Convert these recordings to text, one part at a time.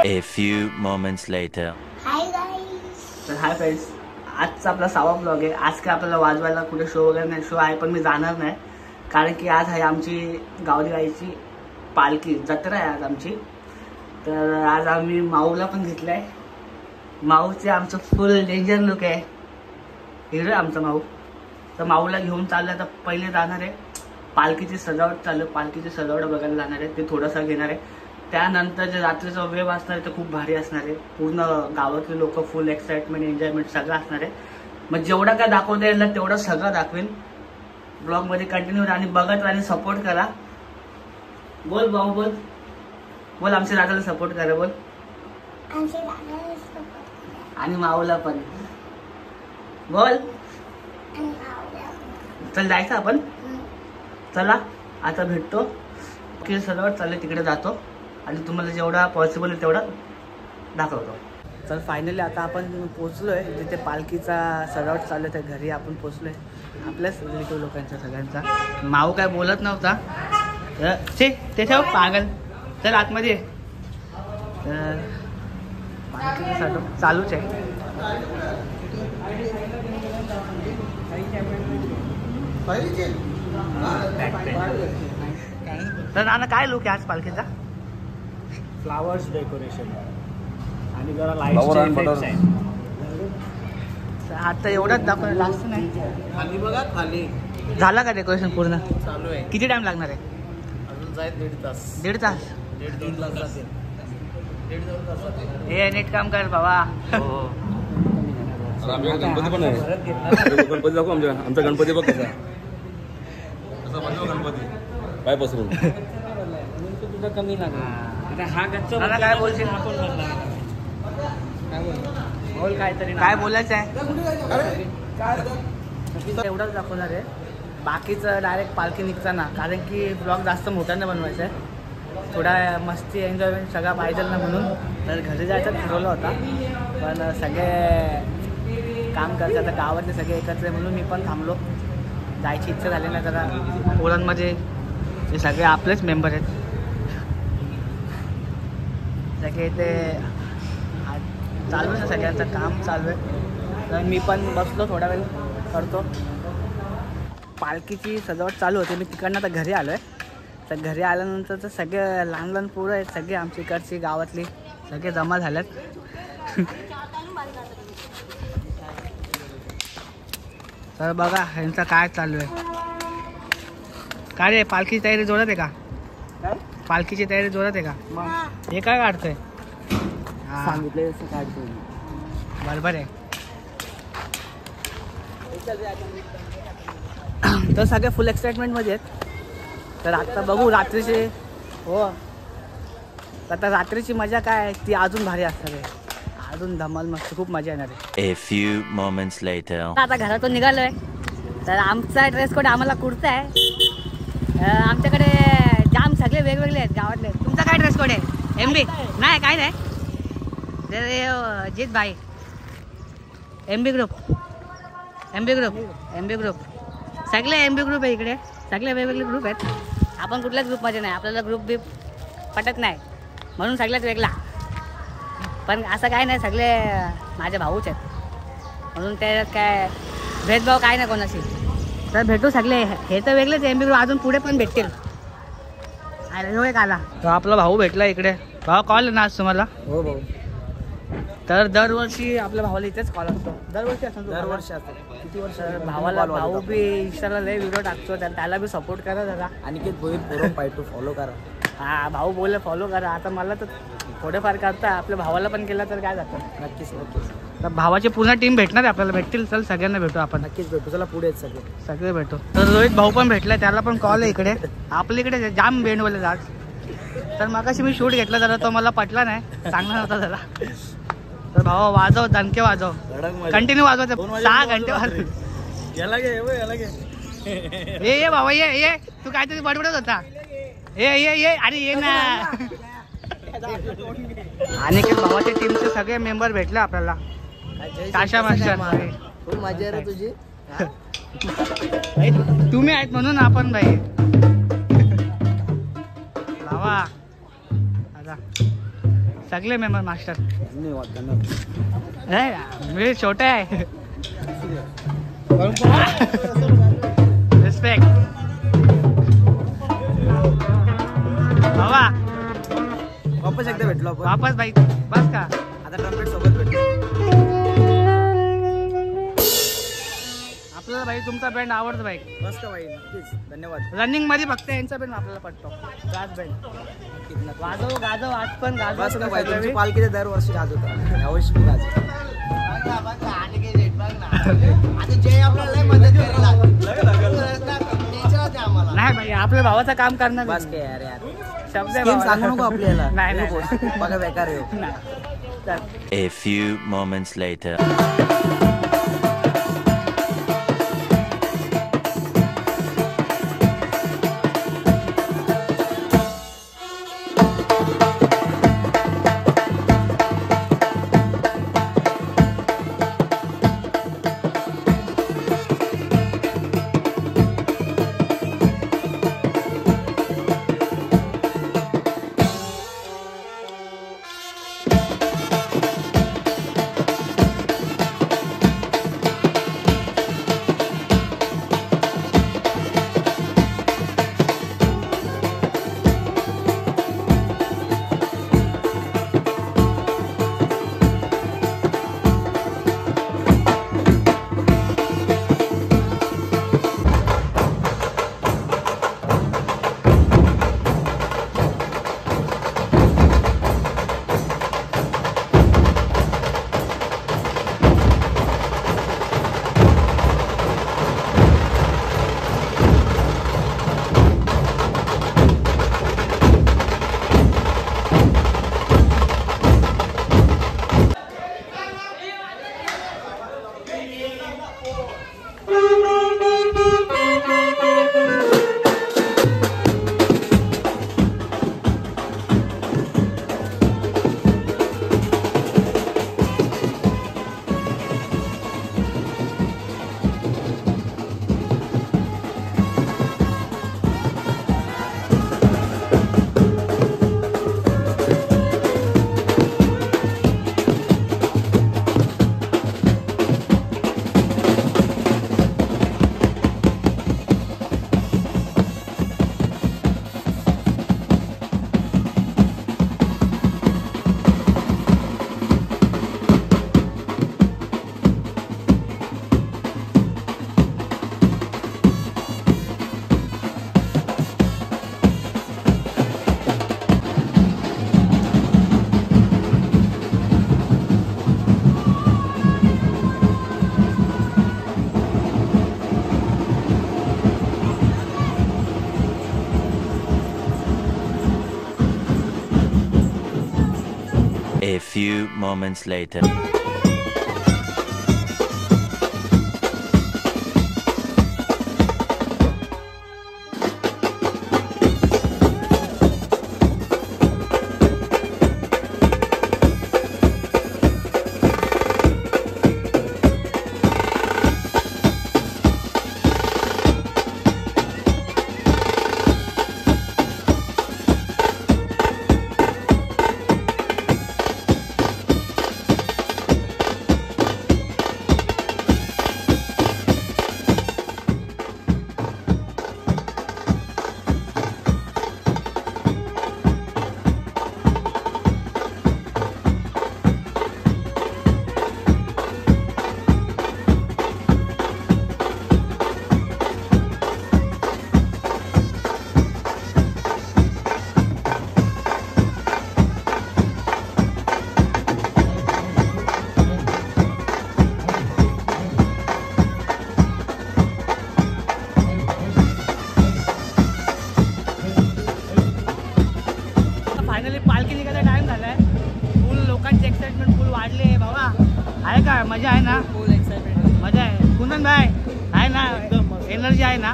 A few moments later. Hi guys. तर hi friends, आजचा आपला 6वा ब्लॉग आहे. आज काय आपल्याला वाजवायला कुठे शो वगैरे नाही. शो आहे पण मी जाणार नाही, कारण की आज आहे आमची गावरी गाईची पालखी जत्रा आहे आज आमची. तर आज आम्ही माऊला पण घेतलाय. माऊचे आमचं फुल डेंजर लुक आहे. हिरो आमचा माऊ. तर माऊला घेऊन चाललं. तर पहिले जाणार आहे पालखीची सजावट चालू. पालखीची सजावट बघायला जाणार आहे, ते थोडंसं घेणार आहे. त्यानंतर जे रात्रीचा वेव असणार आहे ते खूप भारी असणार आहे. पूर्ण गावातले लोक फुल एक्साइटमेंट एन्जॉयमेंट सगळं असणार आहे. मग जेवढं काय दाखवता येईल ना तेवढं सगळं दाखवेन. ब्लॉगमध्ये कंटिन्यू आणि बघत आणि सपोर्ट करा. बोल भाऊ, बोल बोल. आमच्या दादाला सपोर्ट करा. बोल. आणि माऊला पण बोल. चल जायचं आपण. चला आता भेटतो. की सजावट चालले तिकडे जातो आणि तुम्हाला जेवढा पॉसिबल आहे तेवढा दाखवतो. तर फायनली आता आपण पोचलोय जिथे पालखीचा सजावट चालू आहे. त्या घरी आपण पोचलोय आपल्याच रिलेटिव्ह लोकांच्या सगळ्यांचा. माऊ काय बोलत नव्हता. ते ठेव पागल. चल आतमध्ये. तर पालखीचा सजावट चालूच आहे. तर नाना काय लुक आहे आज पालखीचा? फ्लावर्स डेकोरेशन आणि जरा लाईटचे इफेक्ट्स आहेत. आता एवढंच दाखवलं, जास्त नाही. खाली बघा, खाली झालं का डेकोरेशन पूर्ण? चालू आहे. किती टाइम लागणार आहे? अजून जाईल 1.5 तास. 1.5 तास? 1.5-2 तास जातील. 1.5-2 तास जातील. हे नीट काम कर बाबा. गणपती पण आहे. गणपती दाखव आमचा गणपती बघ कसा गणपती काय पसरून तुझं कमी लागेल. हा गच्चा काय बोलशील? बोल काहीतरी. काय बोलायचं आहे? एवढंच दाखवणार आहे. बाकीचं डायरेक्ट पालखी निघताना, कारण की ब्लॉग जास्त मोठ्यानं बनवायचं आहे. थोडा मस्ती एन्जॉयमेंट सगळा पाहिजे ना, म्हणून तर घरी जायचं ठरवलं होता. पण सगळे काम करतात, तर गावातले सगळे एकत्र आहे म्हणून मी पण थांबलो. जायची इच्छा झाली ना जरा. पोरांमध्ये ते सगळे आपलेच मेंबर आहेत सगळे. ते चालू आहे सगळ्यांचं काम चालू आहे. तर मी पण बसलो थोडा वेळ करतो. पालखीची सजावट चालू होती. मी तिकडनं आता घरी आलो आहे. तर घरी आल्यानंतर तर सगळे लहान लहान पोरं आहेत, सगळे आमच्या इकडची गावातली सगळे जमा झाल्यात. तर बघा ह्यांचं काय चालू आहे. काय रे, पालखीची तयारी जोरात आहे का? पालखीची तयारी जोरात आहे का? हे काय काढतोय? सांगितलं तसं काढतो. बरोबर आहे. तर सगळे फुल एक्साइटमेंटमध्ये आहेत. तर आता बघू रात्रीचे. हो, आता रात्रीची मजा काय ती अजून भारी असणार आहे. अजून धमाल मस्त, खूप मजा येणार आहे. A few moments later. आता घरातून निघालोय. तर आमचा ड्रेस कोड आम्हाला कुर्ता आहे. आमच्याकडे जाम सगळे वेगवेगळे आहेत गावातले. तुमचा काय ड्रेस कोड आहे? MB नाही, काय नाही. जित भाई MB ग्रुप सगळे MB ग्रुप आहे इकडे. सगळे वेगवेगळे ग्रुप आहेत. आपण कुठल्याच ग्रुपमध्ये नाही. आपल्याला ग्रुप बी पटत नाही म्हणून सगळ्यात वेगळा. पण असं काय नाही, सगळे माझे भाऊच आहेत म्हणून त्याच्यात काय भेदभाव काय नाही कोणाशी. तर भेटू सगळे. हे तर वेगळेच MB ग्रुप, अजून पुढे पण भेटतील. एक आला तो आपला भाऊ भेटला इकडे. भाऊ कॉल ना आज तुम्हाला? हो भाऊ. तर दरवर्षी आपल्या भावाला इथेच कॉल असतो. दरवर्षी असतो. दरवर्षी असतो. किती वर्ष भावाला, भाऊ बी इंस्टाला लय व्हिडिओ टाकतो. त्याला बी सपोर्ट करा जरा. अनिकेत भोईर फॉलो करा. हा, भाऊ बोलले फॉलो करा. आता मला तर थोडेफार करता आपल्या भावाला पण केला तर काय जातं. नक्कीच नक्कीच तर भावाची पूर्ण टीम भेटणार आहे आपल्याला. भेटतील चल सगळ्यांना भेटू आपण. नक्कीच भेटू. चला पुढे आहेत सगळे. सगळे भेटू. तर रोहित भाऊ पण भेटलाय त्याला पण कॉल आहे इकडे. आपल्या इकडे जाम बेंडवले आज. तर मगाशी मी शूट घेतला जरा तो मला पटला नाही चांगला नव्हता जरा. तर भावा वाजव दणके वाजव कंटिन्यू वाजवायचं 6 घंटे वाजव. याला घे याला घे. ये बाबा ये तू काहीतरी बडबडत होता. ये अरे ये ना. आणि भावाच्या टीमचे सगळे मेंबर भेटले आपल्याला. काशा मास्टर खूप मजा आहे रे तुझी. तुम्ही आहेत म्हणून आपण भाई भावा आता सगळे मेंबर मास्टर. धन्यवाद धन्यवाद. मी छोटे आहे. रिस्पेक्ट भावा. वापस एकदा भेटलो आपण. वापस भाई बस का आता ट्रम्पेट सोबत भेटलो. आपल्याला भाई तुमचा बँड आवडतो भाई. बस का भाई. नक्कीच धन्यवाद. रनिंग मध्ये फक्त यांचा बँड आपल्याला पडतो. गाज बँड वाजव गाजव आज पण गाजव. बस का भाई. तुमची पालखी दरवर्षी गाज होता. यावर्षी मी गाज. नाही भाई आपल्या भावाचं काम करणार. बस काय यार यार. शब्द सांगू नको आपल्याला. नाही बघा बेकार आहे. A few moments later. A few moments later. आहे का मजा आहे ना फुल एक्साइटमेंट. मजा आहे कुंदन भाई आहे ना एनर्जी आहे ना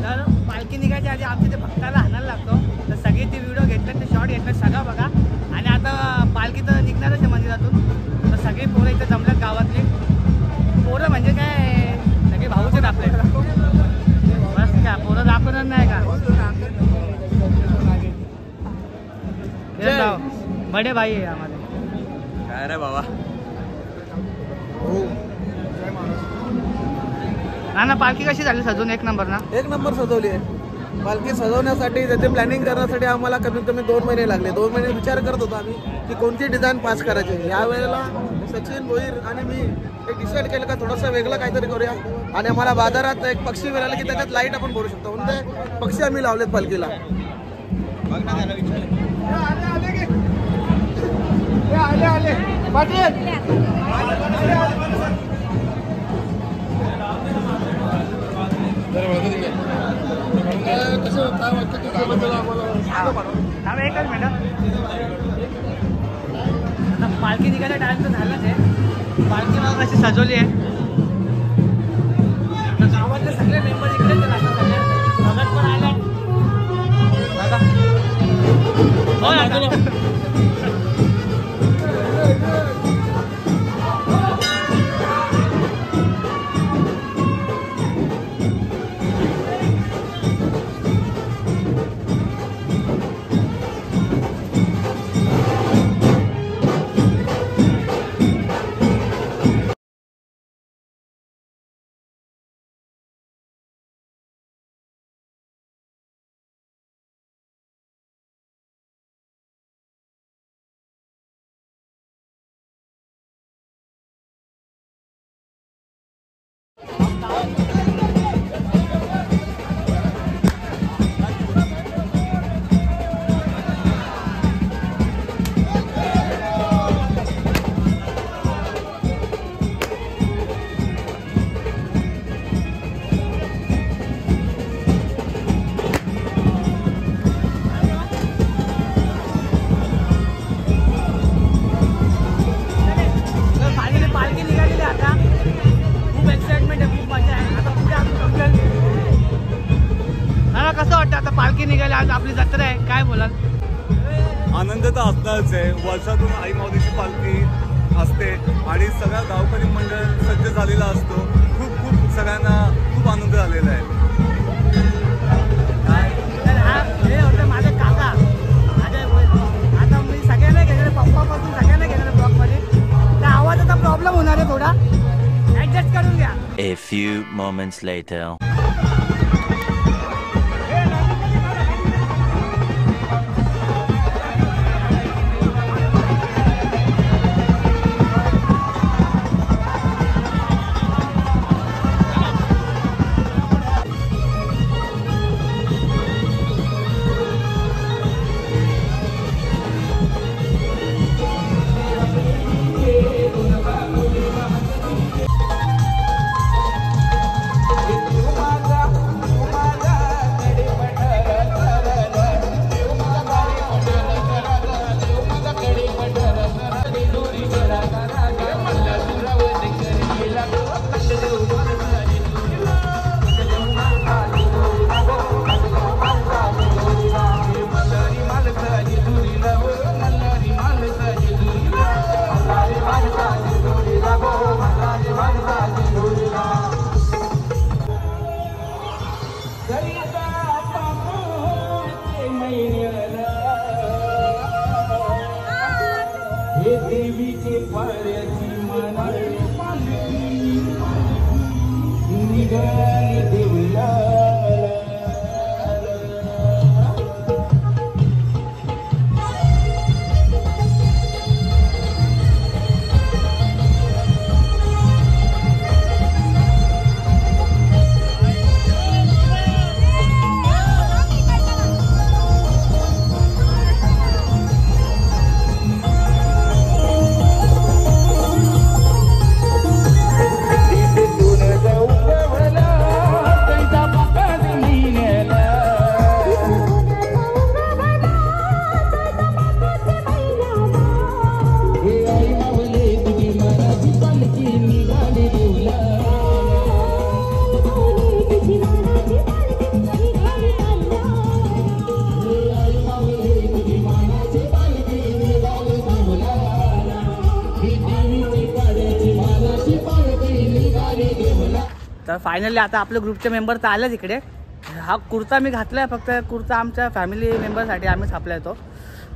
तर पालखी निघायच्या आधी आमच्या ते भक्ताला हाणायला लागतो तर सगळे ते व्हिडिओ घेतले ते शॉर्ट घेतले सगळं बघा आणि आता पालखी तर निघणारच आहे मंदिरातून तर सगळी पोरं इथे जमल्यात गावातली पोरं म्हणजे काय सगळे भाऊच आहेत आपले बस काय पोरं दाखवणार नाही का बडे भाई आहे आम्हाला काय रे बाबा ना पालखी कशी झाली सजून एक नंबर ना एक नंबर सजवली आहे. पालखी सजवण्यासाठी त्याचे प्लॅनिंग करण्यासाठी आम्हाला कमीत कमी 2 महिने लागले. 2 महिने विचार करत होतो आम्ही की कोणती डिझाईन पास करायची. या वेळेला सचिन भोईर आणि मी एक डिसाईड केलं का थोडंसं वेगळं काहीतरी करूया आणि आम्हाला बाजारात एक पक्षी मिळाला की त्याच्यात लाईट आपण भरू शकतो म्हणून ते पक्षी आम्ही लावलेत पालखीला. एकच मिनिट आता पालखी निघायचा टाइम तर झालाच आहे. पालखी मला कशी सजवली आहे तर गावातले सगळे मेंबर इकडेच आहेत आता सगळे भगत पण आले पालखी निघाली आज आपली जत्रा आहे काय बोलाल आनंद तर असणारच आहे. वर्षातून आई माऊलीची पालखी असते आणि सगळा गावकरी मंडळ सज्ज झालेला असतो. खूप खूप सगळ्यांना खूप आनंद झालेला आहे. हे होते माझे काका आता मी सगळ्यांना घेणार पप्पापासून सगळ्यांना घेणार ब्लॉकमध्ये त्या आवाजाचा प्रॉब्लेम होणार आहे थोडा ऍडजस्ट करून घ्या. A few moments later. तर फायनली आता आपले ग्रुपचे मेंबर तर आलेच इकडे. हा कुर्ता मी घातला आहे, फक्त कुर्ता आमच्या फॅमिली मेंबरसाठी आम्ही छापला आहे तो,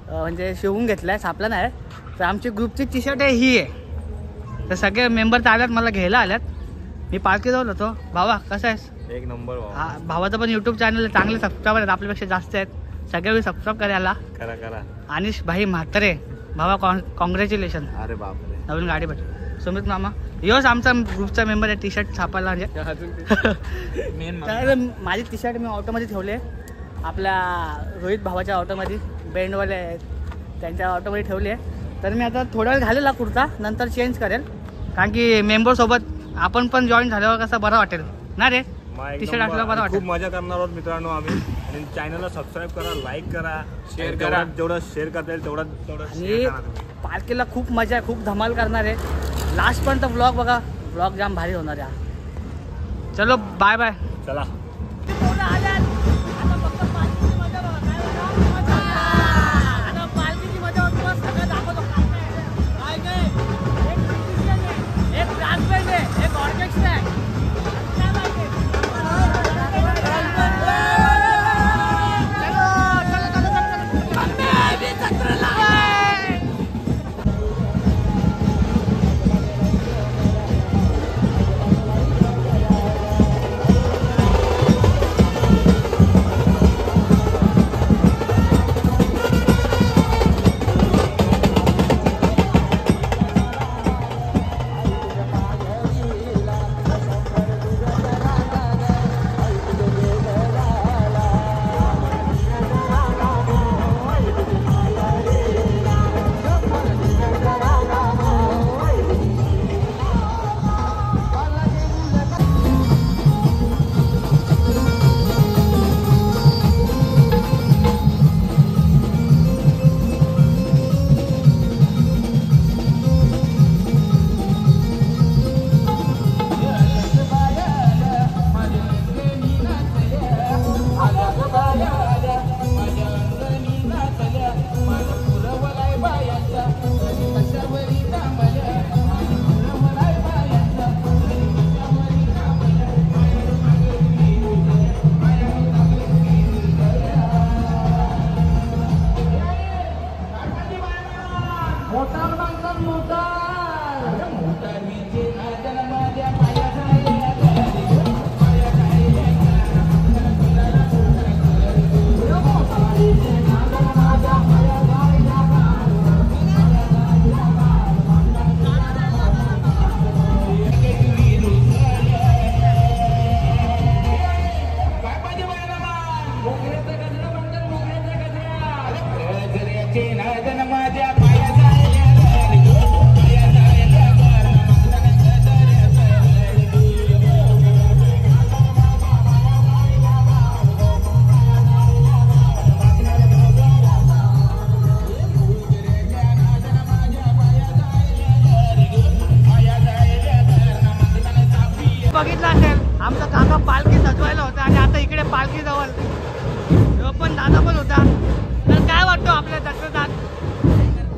म्हणजे शिवून घेतला आहे, छापला नाही. तर आमची ग्रुपची टी शर्ट आहे ही आहे. तर सगळे मेंबर तर आल्यात, मला घ्यायला आल्यात. मी पालखी जाऊन होतो. भावा कसा आहेस? एक नंबर भावा. हा भावाचं पण यूट्यूब चॅनल आहे, चांगले सबस्क्रायबर आहेत, आपल्यापेक्षा जास्त आहेत. सगळे सबस्क्राईब करायला. करा करा. अनिश भाई म्हातारे भावा कॉंग्रॅच्युलेशन, अरे बापरे. नवीन गाडी भेट. सुमित मामा योच आमचा ग्रुपचा मेंबर आहे टी शर्ट छापायला. म्हणजे तर माझी टी शर्ट मी ऑटोमध्ये ठेवले, आपल्या रोहित भावाच्या ऑटोमध्ये, बेंडवाले आहेत त्यांच्या ऑटोमध्ये ठेवले. तर मी आता थोडा वेळ घालेला कुर्ता, नंतर चेंज करेल, कारण की मेंबरसोबत आपण पण जॉईन झाल्यावर कसं बरं वाटेल ना रे. टी शर्ट असल्यावर बरं वाटेल. खूप मजा करणार आहोत मित्रांनो आम्ही. आणि चॅनलला सबस्क्राईब करा, लाईक करा, शेअर करा. जेवढं शेअर करता येईल तेवढं आणि पालखीला खूप मजा आहे, खूप धमाल करणार आहे. लास्ट पर्यंत व्लॉग बघा, व्लॉग जाम भारी होणार आहे. चलो बाय बाय. चला. पालखीची मजा होती, सगळं दाखवतो. एक ब्रास बँड आहे, एक ऑर्केस्ट्रा आहे. बघितलं असेल आमचा काका पालखी सजवायला होता आणि आता इकडे पालखी जवळ पण दादा पण होता. तर काय वाटतो आपल्या दत्तदात?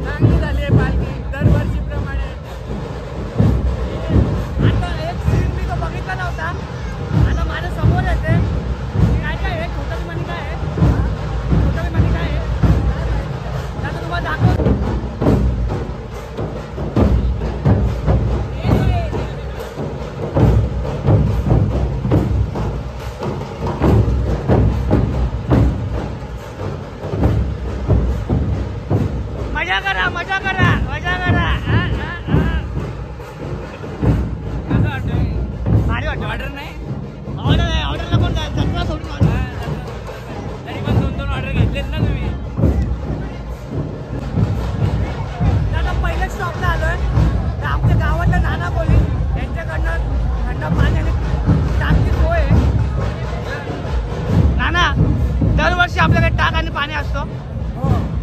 चांगली झाली आहे पालखी दरवर्षीप्रमाणे. आता एक सीन मी तो बघितला नव्हता, आता माझ्या समोर येते. काय काय आहे छोटाली मणी, काय आहे छोटाली मणी, काय आहे आता तुम्हाला दाखव. मजा करा मजा करा मजा करा. कसं वाटतंय? भारी वाटतं. ऑर्डर नाही, ऑर्डर नाही, ऑर्डरला पण जत्रा सोडून तरी पण 2-2 ऑर्डर घेतलेत ना तुम्ही. आता पहिल्याच स्टॉपला आलोय. तर आमच्या गावातल्या नाना बोली यांच्याकडनं थंड पाणी आणि टाकची सोय आहे. नाना दरवर्षी आपल्याकडे टाक आणि पाणी असतो.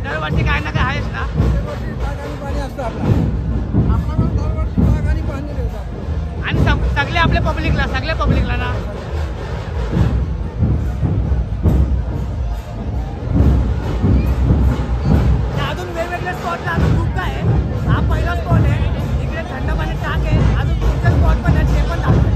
दरवर्षी काय ना काय आहेच ना. आणि सगळे आपल्या पब्लिकला, सगळ्या पब्लिकला ना. अजून वेगवेगळे स्पॉटला अजून खूप काय आहे. हा पहिला स्पॉट आहे, इकडे थंड पाणी टाक आहे. अजून पुढचे स्पॉट पण आहेत, ते पण दाखवतो.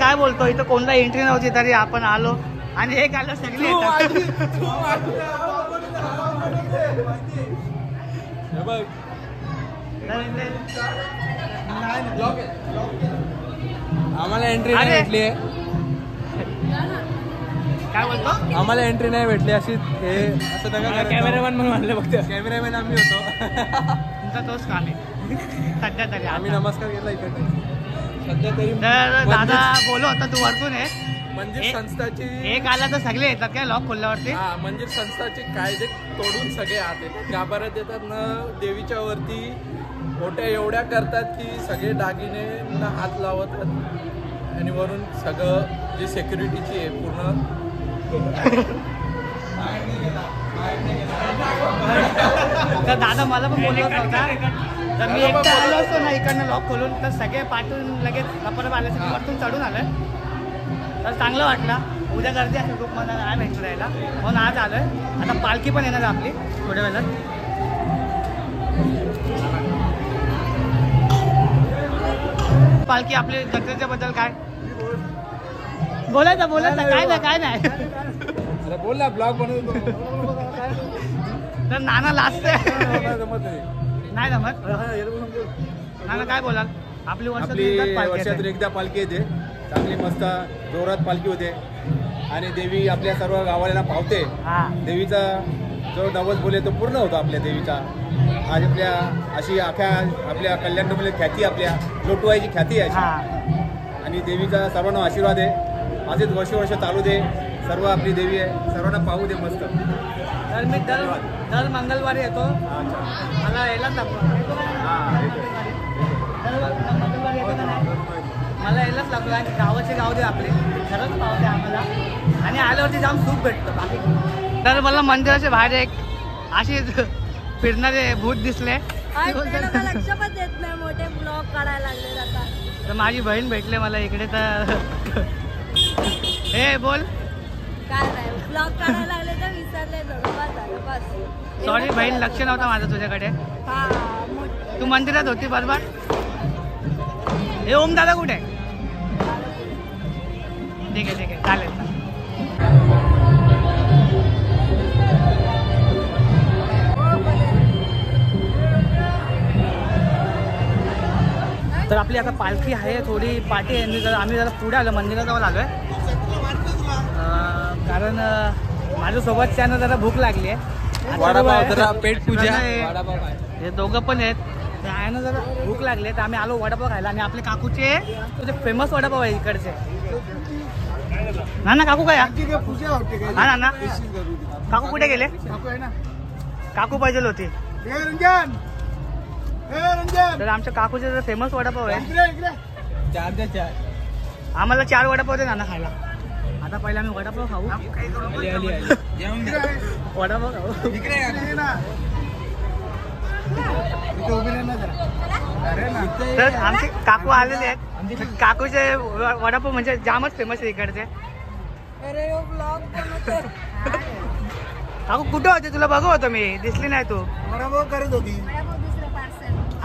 काय बोलतो, इथं कोणता एंट्री नव्हती तरी आपण आलो आणि हे आलं सगळे आम्हाला एंट्री नाही भेटली. काय बोलतो, आम्हाला एंट्री नाही भेटली अशी. हे असं कॅमेरामॅन म्हणून म्हणलं फक्त. कॅमेरामॅन आम्ही होतो. तुमचा तोच काम आहे सध्या तरी. आम्ही नमस्कार केला इकडे सध्या तरी. तर दादा बोलो होता तू वरतून आहे. मंदिर संस्थाची एक आला तर सगळे येतात काय लॉक खोलल्यावरती. हा, मंदिर संस्थाचे कायदे तोडून सगळे आत येतात. गाभाऱ्यात येतात ना, देवीच्या वरती मोठ्या एवढ्या करतात की सगळे दागिने ना हात लावतात आणि वरून सगळं जे सिक्युरिटीची आहे पूर्ण. तर दादा मला पण बोलत होता, तर मी एकटा आलो असतो ना इकडनं लॉक खोलून, तर सगळे पाठवून लगेच परत आल्यासाठी वरतून चढून आलं. तर चांगलं वाटलं. उद्या गर्दी असेल खूप, मला नाही भेटू राहिला म्हणून आज आलोय. आता पालखी पण येणार आपली थोड्या वेळात. पालखी आपली जत्रेच्या बद्दल काय बोलायचं काय नाही बोल ना, ब्लॉग बनवतो. तर नाना लाजते नाही जमत. नाना काय बोलाल, आपली वर्षातून एकदा पालखी येते, चांगली मस्त जोरात पालखी होते आणि देवी आपल्या सर्व गावाला पावते. देवीचा जो नवस बोले तो पूर्ण होतो आपल्या देवीचा. आज आपल्या अशी अख्या आपल्या कल्याणमध्ये ख्याती, आपल्या लोटवायची ख्याती आहे आणि देवीचा सर्वांना आशीर्वाद आहे. असेच वर्ष चालू दे. सर्व आपली देवी आहे, सर्वांना पाहू दे मस्त. तर मी दर मंगळवारी येतो. मला यायलाच लागतो. मंगळवारी येतो का नाही, मला यायलाच लागतो. आणि गावाचे गाव दे आपले खरंच पावते आम्हाला आणि आल्यावरती जाऊन सुख भेटतं बाकी. तर मला मंदिराच्या बाहेर एक अशी फिरणारे भूत दिसले. लक्ष पण देत नाही, मोठे ब्लॉग काढायला लागले आता. तर माझी बहीण भेटले मला इकडे. तर हे बोल काय नाही, ब्लॉग काढायला लागले तर विसरले बस. सॉरी बहीण, लक्ष नव्हतं माझं तुझ्याकडे. तू मंदिरात होती बरोबर. हे ओम दादा कुठे? ठीक आहे चालेल. तर आपली आता पालखी आहे, थोडी पाठी आहे. आम्ही जरा पुढे आलो, मंदिराजवळ आलोय. कारण माझ्यासोबत त्यानं जरा भूक लागली आहे. पेट पूजा. हे दोघं पण आहेत. त्यानं जरा भूक लागली आहे तर आम्ही आलो वडापाव खायला. आणि आपले काकूचे फेमस वडापाव आहे इकडचे. ना काकू काय हा ना काकू कुठे गेले? काकू पाहिजे होती. तर आमच्या काकूचे जर फेमस वडापाव आहे. आम्हाला 4 वडापाव दे ना खायला. आता पहिला आम्ही वडापाव खाऊ. वडापाव खाऊ. तर आमचे काकू आलेले आहेत. काकूचे वडापाव म्हणजे जामच फेमस आहे इकडचे. काकू कुठे होते? तुला बघू होतो मी, दिसली नाही तू. वडापाव करत होती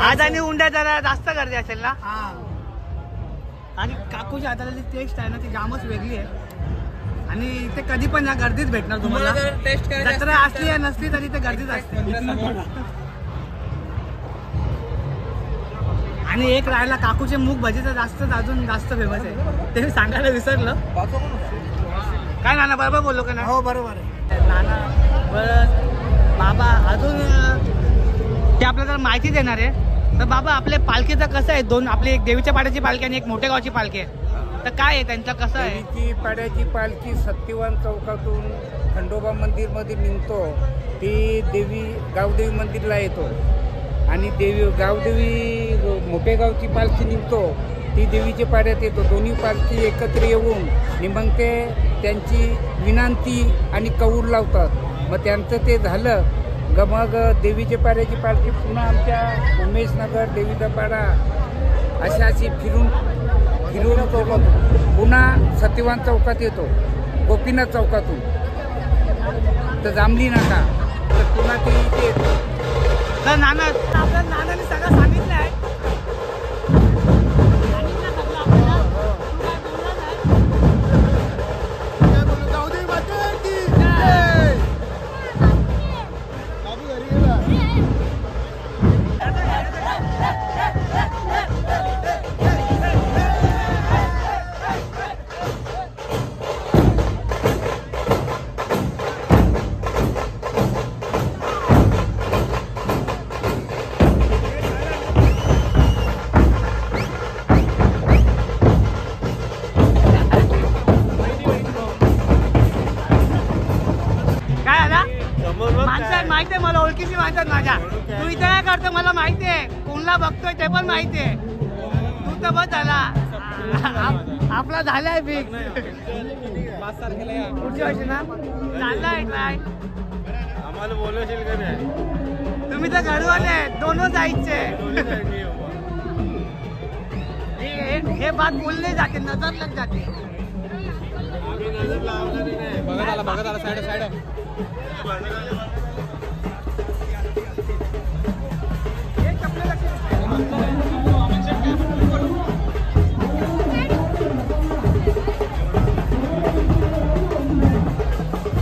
आज. आणि उंड्या जरा जास्त गर्दी असेल ना. आणि काकूच्या हाताला टेस्ट आहे ना ती जामच वेगळी आहे. आणि इथे कधी पण या गर्दीत भेटणार तुम्हाला. जत्रा असली या नसली तरी ते गर्दीच असते. आणि एक राहायला काकूचे मूग भजीचं अजून जास्त फेमस आहे. ते सांगायला विसरलं. काय नाना बरोबर बोललो का ना? हो बरोबर आहे नाना. बरं बाबा, अजून ते आपल्याला माहिती देणार आहे. तर बाबा आपले पालखीचं कसं आहे? दोन, आपली एक देवीच्या पाड्याची पालखी आणि एक मोठ्या गावची पालखी आहे. तर काय आहे त्यांचं कसं आहे? देवीची पाड्याची पालखी सत्यवान चौकातून खंडोबा मंदिरमध्ये निघतो. ती देवी गावदेवी मंदिरला येतो आणि गावदेवी मोठे गावची पालखी निघतो. ती देवीच्या पाड्यात येतो. दोन्ही पालखी एकत्र येऊन मग ते त्यांची विनंती आणि कौल लावतात. मग त्यांचं ते झालं मग देवीच्या पाड्याची पालखी पुन्हा आमच्या उमेशनगर, देवीचा पाडा अशी फिरून पुन्हा सत्यवान चौकात येतो. गोपीनाथ चौकातून तर जांभली नाका तर पुन्हा ती इथे येतो. तर नाना, आपल्या नानाने सगळं सांगितलं आहे. माहिती आहे मला, ओळखीची माहिती आहे माझ्या. तू इथे काय करतो मला माहिती आहे, कोणला बघतोय ते पण माहिती आहे. तू तर बस झाला आपला झालाय फिक्स. 5 तारखेला या. पुढच्या वर्षी ना चाललाय काय आम्हाला बोलवशील का नाही? तुम्ही तर घरवाले दोनच जायचे. हे बात बोलले जाते, नजर लग जाते. बघत आला साईड साईड.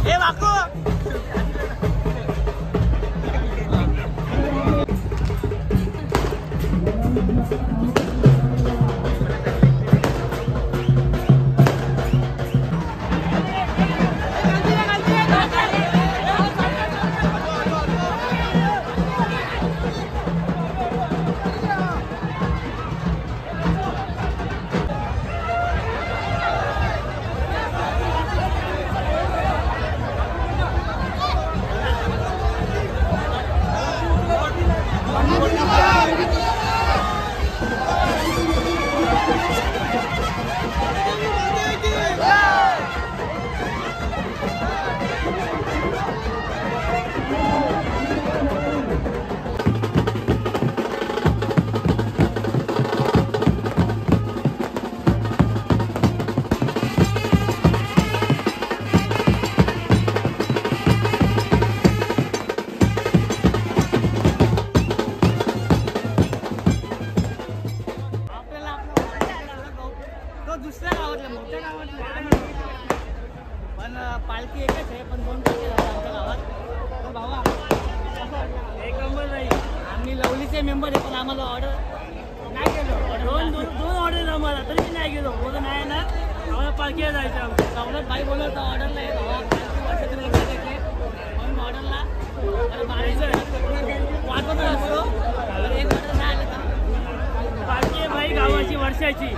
हे बाकू दुसऱ्या गावातल्या मोठ्या गावातल्या पण पालखी एकच आहे, पण 2 पालखी झाल्या आमच्या गावात. तर भावा एक नंबर नाही. आम्ही लवलीचे मेंबर आहे, पण आम्हाला ऑर्डर नाही गेलो. दोन ऑर्डर आम्हाला तरी नाही गेलो. बोलतो नाही ना आम्हाला पालखीला जायचं. आमचं सवलत भाई बोलत ऑर्डरला आहे भावा, वर्षातून एकदा घेतले म्हणून ऑर्डरला वाटत असतो. एक ऑर्डर नाही आलं तर पालखी आहे भाई गावाची वर्षाची.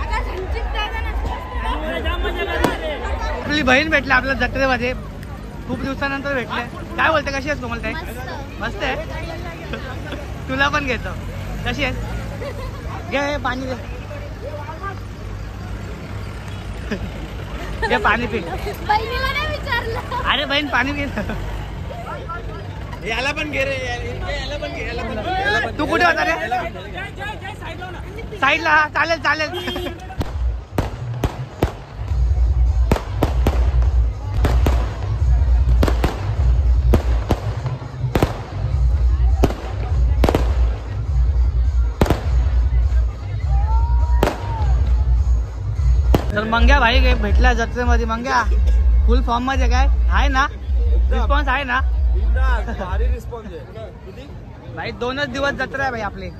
आपली बहीण भेटली आपल्या जत्रेमध्ये, खूप दिवसानंतर भेटले. काय बोलते, कशी आहेस कोमल ताई? मस्त आहे. तुला पण घेतो. कशी आहेस? घे पाणी दे. घे पाणी पी. अरे बहीण पाणी पी. याला पण घे रे, याला पण घे. तू कुठे होता रे? साईडला. चालेल चालेल. तर मंग्या भाई भेटला जत्रेमध्ये. मंग्या फुल फॉर्म मध्ये काय आहे ना? रिस्पॉन्स आहे ना? भारी रिस्पॉन्स आहे. भाई 2च दिवस जत्रा आहे भाई आपली.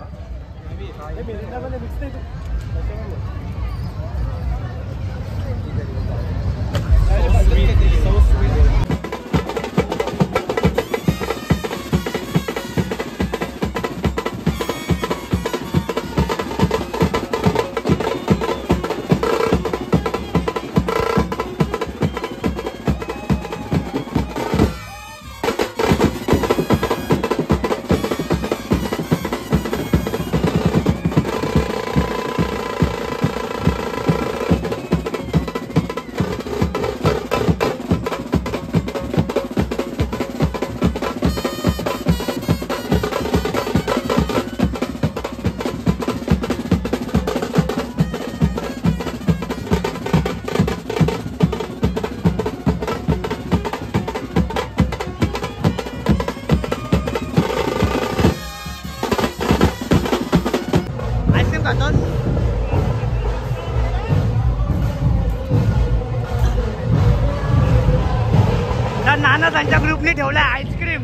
नाना त्यांच्या ग्रुपने ठेवलाय आईस्क्रीम.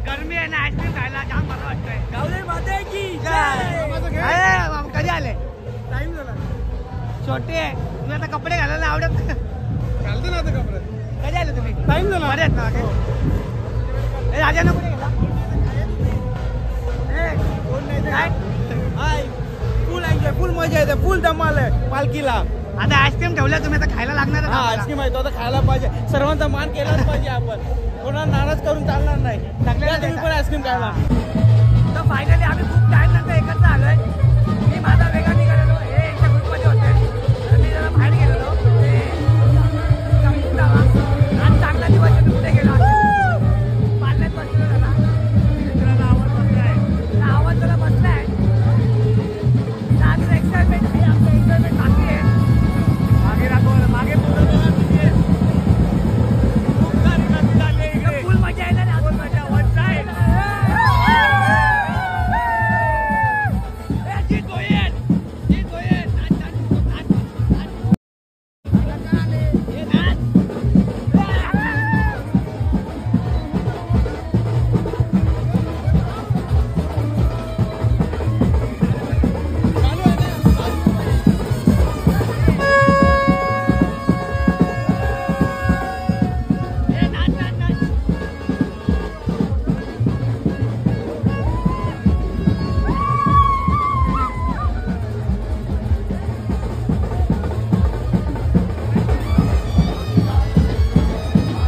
गरमी आहे ना, आईस्क्रीम खायला जाम बरं वाटतंय. कधी आले? टाइम झाला. छोटे तुम्ही आता कपडे घालायला आवडत? घालतो ना आता कपडे. कधी आले तुम्ही? टाइम झाला. बरे आहेत ना? राजांना कुठे गेला? फुल एन्जॉय, फुल मजा येते, फुल धमाल आहे पालखीला. आता आईस्क्रीम ठेवलं तुम्ही, आता खायला लागणार हा आईस्क्रीम आहे तो आता खायला पाहिजे, सर्वांचा मान केलाच पाहिजे आपण, कोणाला नाराज करून चालणार नाही. सगळ्यांना तुम्ही पण आईस्क्रीम खायला. तर फायनली आम्ही खूप टाइम नंतर एकत्र आलोय. मी माझा वेगळा निघालेलो, हे यांच्या ग्रुपमध्ये होते, तर मी जरा बाहेर गेलेलो. आज चांगला दिवस आहे, मी कुठे गेलो पाल्यात बसलो जरा, आवाज जरा बसलाय. आमचं एक्साइटमेंट आहे, आमचं एक्साइटमेंट बाकी आहे. मागे राखव, मागे फुल मजा येणार आहे. अजून मजा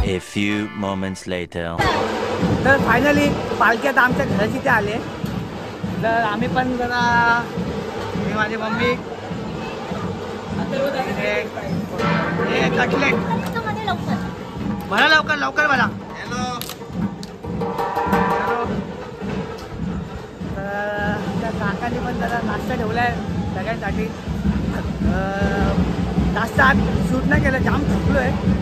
A few moments later. तर फायनली पालखी आता आमच्या घराची ते आले. तर आम्ही पण जरा, मी माझी मम्मी कटलेट भरा, लवकर लवकर भरा. त्या काकाने पण जरा नाश्ता ठेवलाय सगळ्यांसाठी. नाश्ता शूट नाही केलं, जाम थकलो आहे.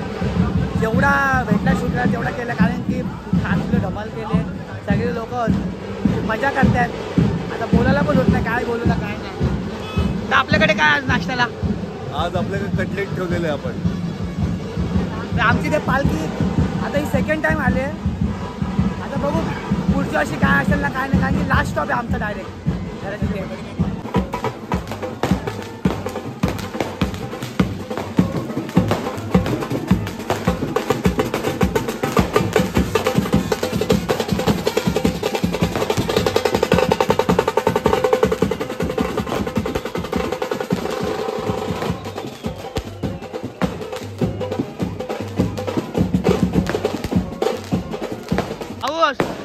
जेवढा भेटला शूटला तेवढा केला, कारण की नाचले, धमाल केले, सगळे लोक मजा करतात. आता बोलायला पण होत नाही, काय बोलू ना काय नाही. तर आपल्याकडे काय आज नाश्त्याला? आज आपल्याकडे कटलेट ठेवलेले आहे आपण. तर आमची ते पालखी आता ही सेकंड टाइम आले. आता बघू पुढच्या वर्षी काय असेल ना काय नाही, कारण की लास्ट स्टॉप आहे आमचा डायरेक्ट घराची ते.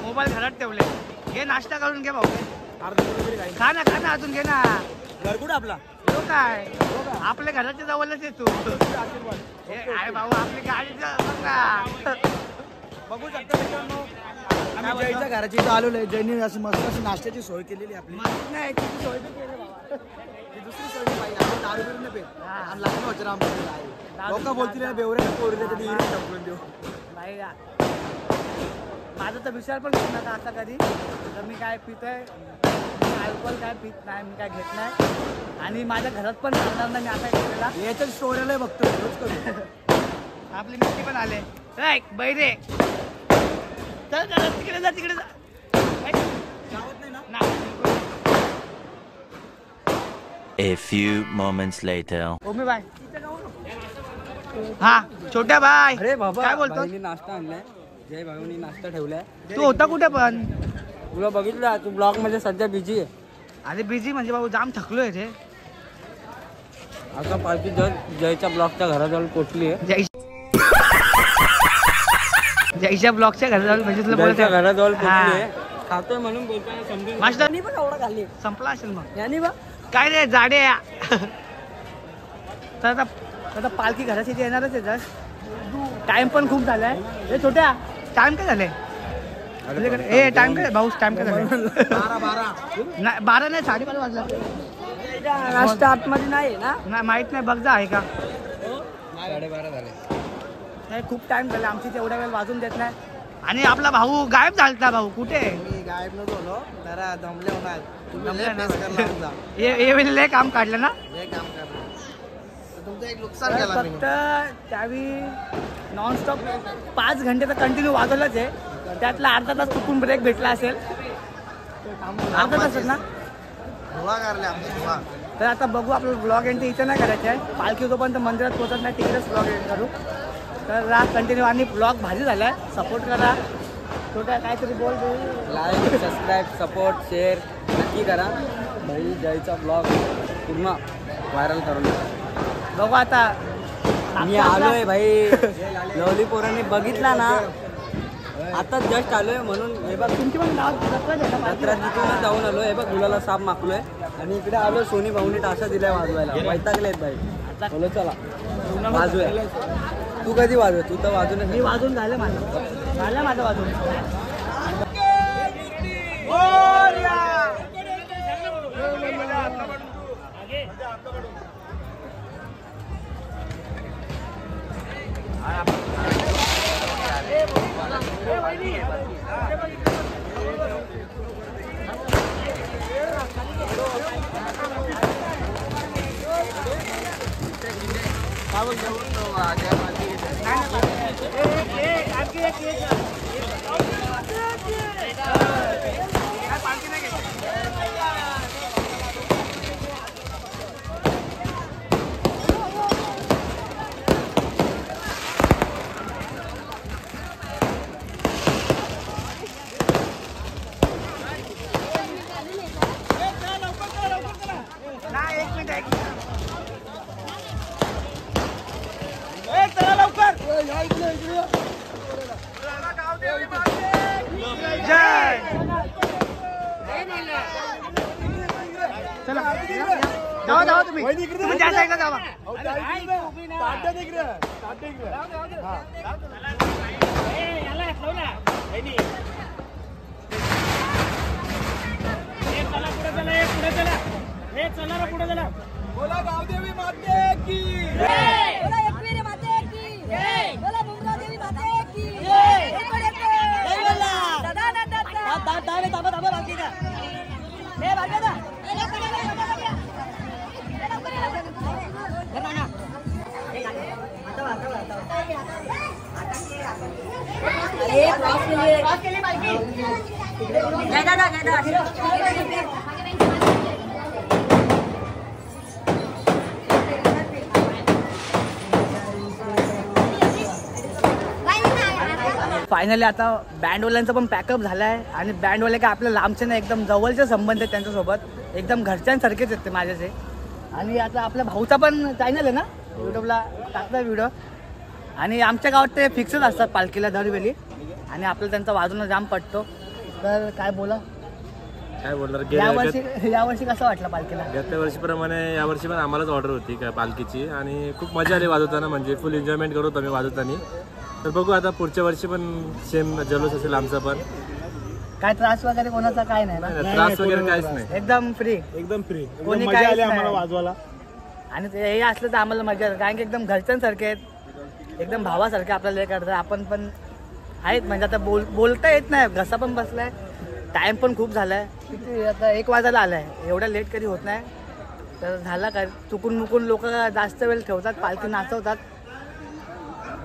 मोबाईल घरात ठेवले, घे नाश्ता करून घे भाऊ. खा ना, खा ना, अजून घे ना. घर कुठं आपला? तो काय आपल्या घराच्या जवळच येतो. आहे भाऊ, आपली गाडी बघ ना. बघू शकता मित्रांनो, आम्ही जयच्या घराची इथं आलेलो आहे. जयनी अशी मस्त अशी नाश्त्याची सोय केलेली आपली. नाही तिची सोय बी केली बाबा. ही दुसरी सोय नाही पाहिजे, आपण दारू बिरू नाही पेत. आणि लग्न होतं ना आमच्या लोक बोलतील बेवरे पोरले तर ढकलून देऊ. नाही का, माझा तर विचार पण करत नका आता कधी. तर मी काय पितोय, मी अल्कोहोल काय पित नाही, मी काय घेत नाही. आणि माझ्या घरात पण चालणार नाही. मी आता केलेला याच्या स्टोरीला बघतो रोज करू. आपली मिठी पण आले. बैरे चल चल, तिकडे जा, तिकडे जा. जावत नाही ना. A few moments later. Omi bye. हा छोट्या बाय. अरे बाबा, काय बोलतो? नाश्ता आणलाय, जय भाऊनी नाश्ता ठेवलाय. तू होता कुठे पण? तुला बघितलं, तू ब्लॉग मध्ये सध्या बिझी आहे. अरे बिझी म्हणजे बाबू जाम थकलोय रे. आता पालखी जयच्या ब्लॉगच्या घराजवळ पोचली आहे. जयच्या ब्लॉकच्या घराजवळ म्हणजे तुला बोलत आहे. घराजवळ पोचली आहे. खातोय म्हणून बोलताना समजून मास्टर पण एवढा खाल्ली संपला असेल मग. यानी बा काय रे जाडे. तर आता पालखी घराची येणारच आहे. जस्ट टाइम पण खूप झालाय. हे छोट्या टाइम काय झाले? ए टाइम काय भाऊ, टाइम काय झाले? 12 नाही 12:30 वाजला. नाश्ता आतमध्ये नाही ना, माहित नाही, बघ जा आहे का. 12:30 झाले. नाही खूप टाइम झाला, आमची तेवढ्या वेळ वाजून देत नाही. आणि आपला भाऊ गायब झालता. भाऊ कुठे? मी गायब नव्हतो होलो, जरा दमले होणार. लय काम काढलं ना. तुमचं एक नुकसान केलं फक्त त्यावेळी नॉनस्टॉप 5 घंटे तर कंटिन्यू वाजवलंच आहे. त्यातला अर्धा तास चुकून ब्रेक भेटला असेल. अर्धा तासच ना. तर आता बघू, आपलं ब्लॉग एंड इथं नाही करायचं आहे. पालखी जोपर्यंत मंदिरात पोहोचत नाही तिकडेच ब्लॉग एंड करू. तर रात कंटिन्यू. आणि ब्लॉग भारी झालाय, सपोर्ट करा. छोट्या काहीतरी बोल. लाईक, सबस्क्राईब, सपोर्ट, शेअर नक्की करा. भाई जयचा ब्लॉग पूर्ण व्हायरल करून द्या. बघू आता. मी आलोय भाई. लवली पोरांनी बघितला ना, आता जस्ट आलोय म्हणून हे बघ तुमची पण तिथून जाऊन आलो. हे बघ मुलाला साप माकलोय आणि इकडे आलो. सोनी भाऊनी टासा दिलाय वाजवायला. वैतागलेत भाई. बोलो चला वाजूया. तू कधी वाजव? तू तर वाजून. मी वाजून झालं माझं वाजून. जावा तुम्ही त्या साईडला जावा. बोला गावदेवी माते की बोला एकवीर माते की जय. बोला बुमरा देवी माते की जय. फायनली आता बँडवाल्यांचा पण पॅकअप झालाय आणि बँडवाले काय आपल्या लांबचे नाही, एकदम जवळचे संबंध आहेत त्यांच्यासोबत. एकदम घरच्यांसारखेच आहेत ते माझ्याचे. आणि आता आपल्या भाऊचा पण चॅनल आहे ना, युट्यूबला टाकला व्हिडिओ. आणि आमच्या गावात ते फिक्सच असतात पालखीला दरवेळी. आणि आपल्याला त्यांचा वाजवणं जाम पडतो. तर काय बोलणार यावर्षी कसं वाटलं पालखीला? गेल्या वर्षीप्रमाणे यावर्षी पण आम्हालाच ऑर्डर होती काय पालखीची आणि खूप मजा आली वाजवताना. म्हणजे फुल एन्जॉयमेंट करत आम्ही वाजवताना. तर बघू आता पुढच्या वर्षी पण सेम जल्लोष असेल आमचा पण. काय त्रास वगैरे कोणाचा काय नाही ना? त्रास वगैरे काहीच नाही. एकदम फ्री. कोणी मजा आली काय आम्हाला वाजवायला. आणि हे असलं तर आम्हाला मजा येते. कारण की एकदम घरच्यांसारखे आहेत, एकदम भावासारखे आपल्याला हे करतात. आपण पण आहेत म्हणजे आता बोलता येत नाही, घसा पण बसलाय. टाइम पण खूप झालाय. किती आता 1 वाजायला आलाय. एवढा लेट कधी होत नाही. तर झाला काय चुकून मुकून लोक जास्त वेळ ठेवतात, पालखी नाचवतात.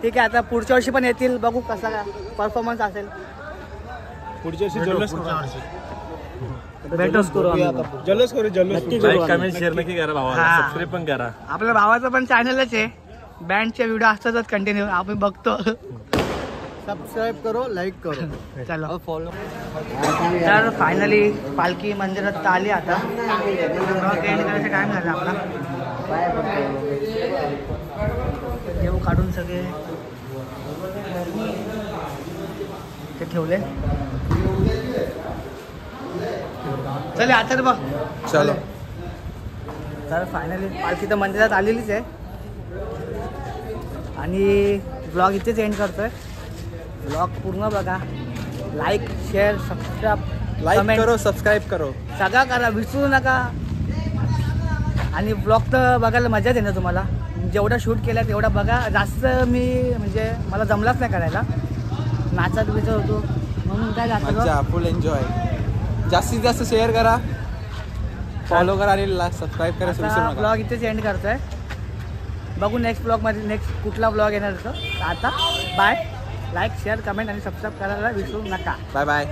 ठीक आहे, आता पुढच्या वर्षी पण येतील. बघू कसा परफॉर्मन्स असेल. पुढच्या वर्षी जल्लोष भेटूच करू जल्लोष लाईक कमेंट शेअर नक्की करा भावाला. सबस्क्राईब पण करा. आपल्या भावाचं पण चॅनलच आहे. बँडचे व्हिडिओ असतातच कंटिन्यू, आम्ही बघतो. सबस्क्राईब करो, लाईक करो, चलो फॉलो. तर फायनली पालखी मंदिरात आली. आता एंड करायचं टाइम झाला आपला. देव काढून सगळे ते ठेवले. चले आता बघ चलो. तर फायनली पालखी तर मंदिरात आलेलीच आहे. आणि ब्लॉग इथेच एंड करतोय. ब्लॉग पूर्ण बघा. लाईक शेअर सबस्क्राईब करो. सगळं करा, विसरू नका. आणि ब्लॉग तर बघायला मजाच आहे ना तुम्हाला. जेवढा शूट केला तेवढा बघा. जास्त मी म्हणजे मला जमलाच नाही करायला. नाचत बिचत होतो म्हणून काय जास्त फुल एन्जॉय. जास्तीत जास्त शेअर करा, फॉलो करा आणि सबस्क्राईब करा. ब्लॉग इथेच एंड करतोय. बघू नेक्स्ट ब्लॉगमध्ये नेक्स्ट कुठला ब्लॉग येणार होतं. आता बाय. लाईक शेअर कमेंट आणि सबस्क्राईब करायला विसरू नका. Bye bye.